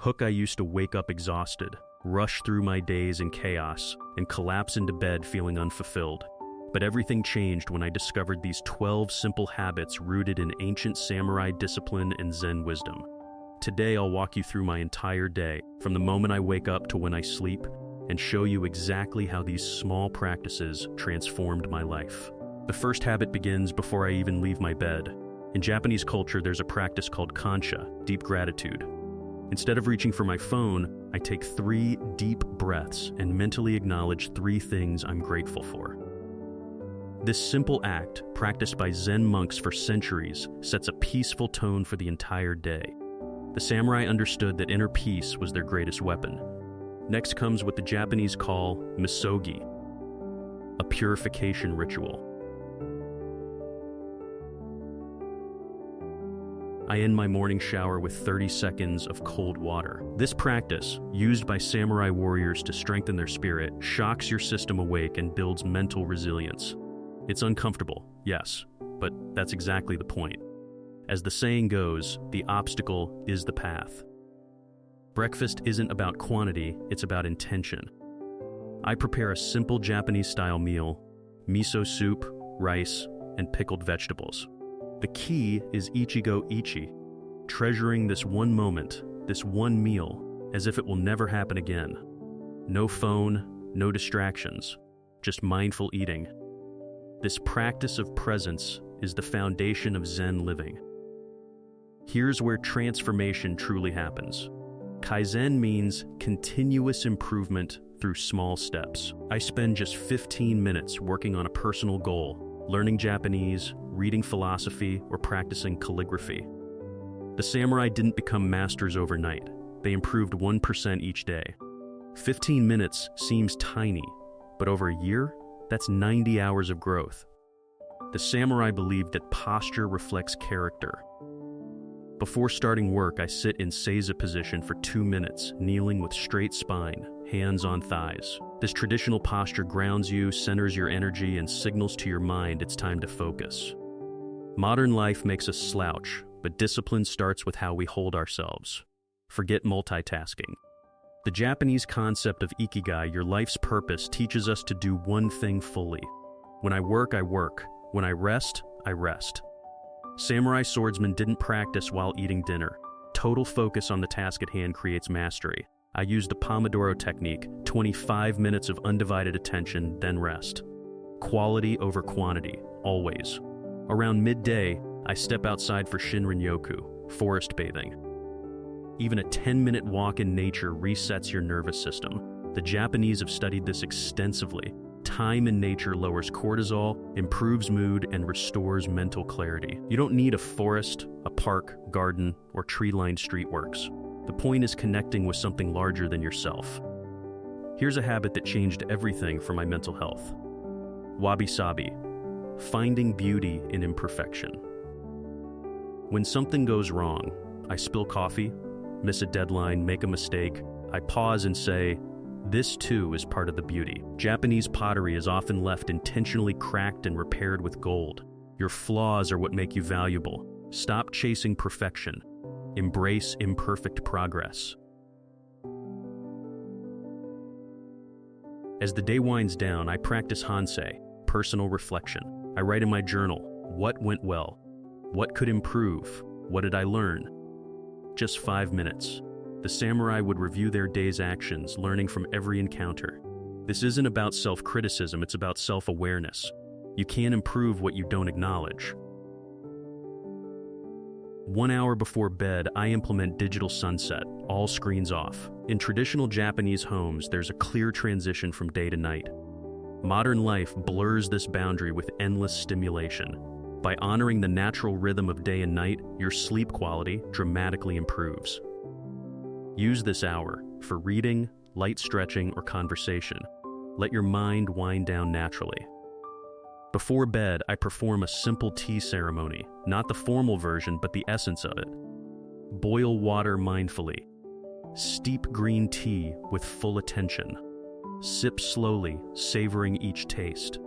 Hook, I used to wake up exhausted, rush through my days in chaos, and collapse into bed feeling unfulfilled. But everything changed when I discovered these 12 simple habits rooted in ancient samurai discipline and Zen wisdom. Today, I'll walk you through my entire day, from the moment I wake up to when I sleep, and show you exactly how these small practices transformed my life. The first habit begins before I even leave my bed. In Japanese culture, there's a practice called Kansha, deep gratitude. Instead of reaching for my phone, I take 3 deep breaths and mentally acknowledge 3 things I'm grateful for. This simple act, practiced by Zen monks for centuries, sets a peaceful tone for the entire day. The samurai understood that inner peace was their greatest weapon. Next comes what the Japanese call Misogi, a purification ritual. I end my morning shower with 30 seconds of cold water. This practice, used by samurai warriors to strengthen their spirit, shocks your system awake and builds mental resilience. It's uncomfortable, yes, but that's exactly the point. As the saying goes, the obstacle is the path. Breakfast isn't about quantity, it's about intention. I prepare a simple Japanese-style meal, miso soup, rice, and pickled vegetables. The key is ichigo-ichi, treasuring this one moment, this one meal, as if it will never happen again. No phone, no distractions, just mindful eating. This practice of presence is the foundation of Zen living. Here's where transformation truly happens. Kaizen means continuous improvement through small steps. I spend just 15 minutes working on a personal goal, learning Japanese, reading philosophy, or practicing calligraphy. The samurai didn't become masters overnight. They improved 1% each day. 15 minutes seems tiny, but over a year, that's 90 hours of growth. The samurai believed that posture reflects character. Before starting work, I sit in seiza position for 2 minutes, kneeling with straight spine, hands on thighs. This traditional posture grounds you, centers your energy, and signals to your mind it's time to focus. Modern life makes us slouch, but discipline starts with how we hold ourselves. Forget multitasking. The Japanese concept of ikigai, your life's purpose, teaches us to do one thing fully. When I work, I work. When I rest, I rest. Samurai swordsmen didn't practice while eating dinner. Total focus on the task at hand creates mastery. I use the Pomodoro technique, 25 minutes of undivided attention, then rest. Quality over quantity, always. Around midday, I step outside for Shinrin-yoku, forest bathing. Even a 10-minute walk in nature resets your nervous system. The Japanese have studied this extensively. Time in nature lowers cortisol, improves mood, and restores mental clarity. You don't need a forest, a park, garden, or tree-lined street works. The point is connecting with something larger than yourself. Here's a habit that changed everything for my mental health. Wabi-sabi, finding beauty in imperfection. When something goes wrong, I spill coffee, miss a deadline, make a mistake, I pause and say, this too is part of the beauty. Japanese pottery is often left intentionally cracked and repaired with gold. Your flaws are what make you valuable. Stop chasing perfection. Embrace imperfect progress. As the day winds down, I practice Hansei, personal reflection. I write in my journal, what went well? What could improve? What did I learn? Just 5 minutes. The samurai would review their day's actions, learning from every encounter. This isn't about self-criticism, it's about self-awareness. You can't improve what you don't acknowledge. 1 hour before bed, I implement digital sunset, all screens off. In traditional Japanese homes, there's a clear transition from day to night. Modern life blurs this boundary with endless stimulation. By honoring the natural rhythm of day and night, your sleep quality dramatically improves. Use this hour for reading, light stretching, or conversation. Let your mind wind down naturally. Before bed, I perform a simple tea ceremony, not the formal version, but the essence of it. Boil water mindfully. Steep green tea with full attention. Sip slowly, savoring each taste.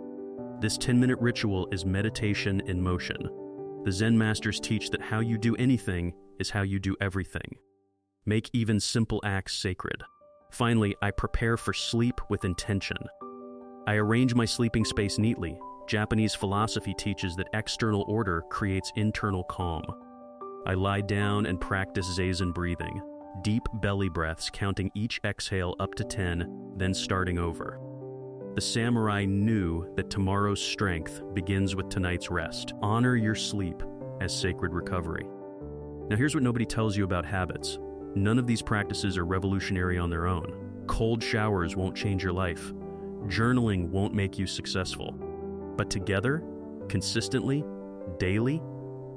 This 10-minute ritual is meditation in motion. The Zen masters teach that how you do anything is how you do everything. Make even simple acts sacred. Finally, I prepare for sleep with intention. I arrange my sleeping space neatly. Japanese philosophy teaches that external order creates internal calm. I lie down and practice zazen breathing, deep belly breaths counting each exhale up to 10, then starting over. The samurai knew that tomorrow's strength begins with tonight's rest. Honor your sleep as sacred recovery. Now here's what nobody tells you about habits. None of these practices are revolutionary on their own. Cold showers won't change your life. Journaling won't make you successful. But together, consistently, daily,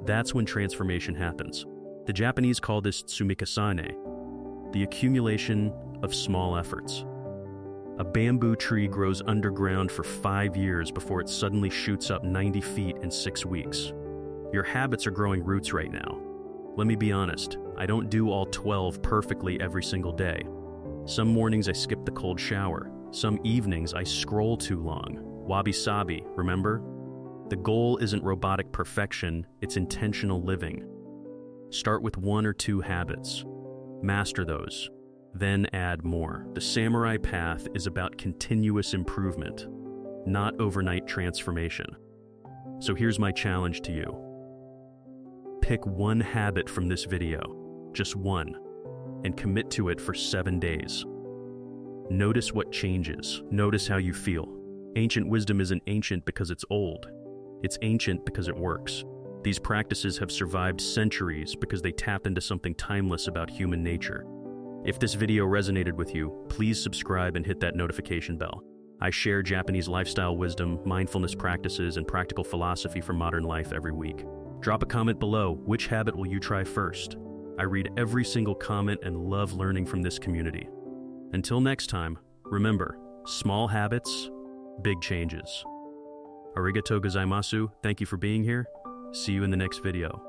that's when transformation happens. The Japanese call this tsumikasane, the accumulation of small efforts. A bamboo tree grows underground for 5 years before it suddenly shoots up 90 feet in 6 weeks. Your habits are growing roots right now. Let me be honest, I don't do all 12 perfectly every single day. Some mornings I skip the cold shower. Some evenings I scroll too long. Wabi-sabi, remember? The goal isn't robotic perfection, it's intentional living. Start with 1 or 2 habits. Master those. Then add more. The samurai path is about continuous improvement, not overnight transformation. So here's my challenge to you. Pick 1 habit from this video, just 1, and commit to it for 7 days. Notice what changes. Notice how you feel. Ancient wisdom isn't ancient because it's old. It's ancient because it works. These practices have survived centuries because they tap into something timeless about human nature. If this video resonated with you, please subscribe and hit that notification bell. I share Japanese lifestyle wisdom, mindfulness practices, and practical philosophy for modern life every week. Drop a comment below. Which habit will you try first? I read every single comment and love learning from this community. Until next time, remember, small habits, big changes. Arigatou gozaimasu. Thank you for being here. See you in the next video.